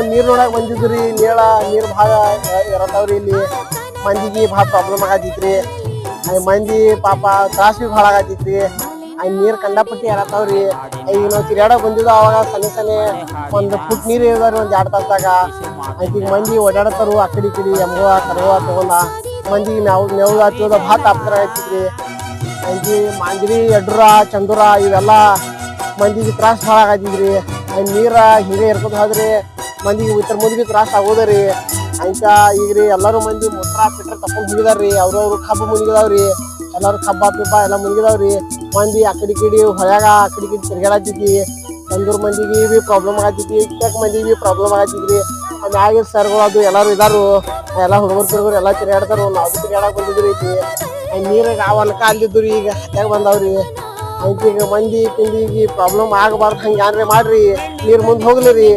ನೀರ್ ನೋಡಕ್ ಬಂದಿದ್ರಿ ನೀರ್ ಭಾಳ ಇರತ್ತವ್ರಿ ಇಲ್ಲಿ ಮಂದಿಗೆ ಭಾಳ ಪ್ರಾಬ್ಲಮ್ ಆಗತೈತ್ರಿ ಮಂದಿ ಪಾಪ ತ್ರಾಸ ಬಿ ಭಾಳ ಆಗತೈತ್ರಿ ನೀರ್ ಕಂಡಪಟ್ಟಿ ಇರತ್ತವ್ರಿ ಈಗ ನಾವು ತಿರ್ಗಾಡಕ್ ಬಂದಿದ್ದ ಅವಾಗ ಸಣ್ಣ ಒಂದ್ ಫುಟ್ ನೀರ್ ಇದಾವ್ರಿ ಒಂದ್ 2 ತಾಸ್ದಾಗ ಈಗ ಮಂದಿ ಓಡಾಡತ್ತಾರು ಆ ಕಡೆ ಎಮ್ಗೋ ಕರಗೋ ತಗೊಂಡ ಮಂದಿಗೆ ಮೇವು ಹಚ್ಚೋದ ಭಾಳ ತಾಪತ್ರ ಆಗೈತಿದ್ರಿ ಮಾಂಜರಿ ಎಡ್ರ ಚಂದುರ ಇವೆಲ್ಲ ಮಂದಿಗೆ ತ್ರಾಸ ಭಾಳ ಆಗತ್ತಿದ್ರಿ ನೀರ ಹಿಂಗೆ ಇರ್ಕೋತ ಹೋದ್ರಿ ಮಂದಿಗೆ ಇತರ ಮುಂದಿಗೆ ತ್ರಾಸ ಆಗೋದ್ರಿ ಅಂತ ಈಗ್ರಿ ಎಲ್ಲರೂ ಮಂದಿ ಮೊಟ್ರ ಪಿಟ್ರ ತಕೊಂಡ್ ಹೋಗಿದಾರ್ರಿ ಅವ್ರವ್ರು ಕಬ್ಬು ಮುನಿಗಿದಾವ್ರಿ ಎಲ್ಲಾರು ಕಬ್ಬ ಪಿಬ್ಬ ಎಲ್ಲ ಮುನಿಗಿದಾವ್ರಿ ಮಂದಿ ಆ ಕಡೆ ಹೊಳ್ಯಾಗ ಆ ಕಡೆ ತಿರ್ಗಾಡತ್ತಿದ್ವಿ ಚಂದೂರ್ ಮಂದಿಗೆ ಬಿ ಪ್ರಾಬ್ಲಮ್ ಆಗತ್ತಿದ್ವಿ ಚೆಕ್ ಮಂದಿಗೆ ಬಿ ಪ್ರಾಬ್ಲಮ್ ಆಗತ್ತಿದ್ರಿ ಮ್ಯಾಗಿನ ಸರ್ಗಳು ಅದು ಎಲ್ಲಾರು ಇದಾರು ಎಲ್ಲ ಹುಡುಗರು ಎಲ್ಲ ತಿರ್ಗಾಡ್ತಾರು ನಾವು ತಿರ್ಗಾಡಕ್ ಬಂದಿದ್ರಿ ನೀರಾಗ ಅವಲ್ಕ ಅಲ್ಲಿದ್ರಿ ಈಗ ಹತ್ಯಾಗ ಬಂದಾವ್ರಿ ಈಗ ಮಂದಿ ಪಿಂದಿಗೆ ಪ್ರಾಬ್ಲಮ್ ಆಗಬಾರ್ದು ಹಂಗೆ ಏನ್ರಿ ಮಾಡ್ರಿ ನೀರ್ ಮುಂದೆ ಹೋಗ್ಲಿ ರೀ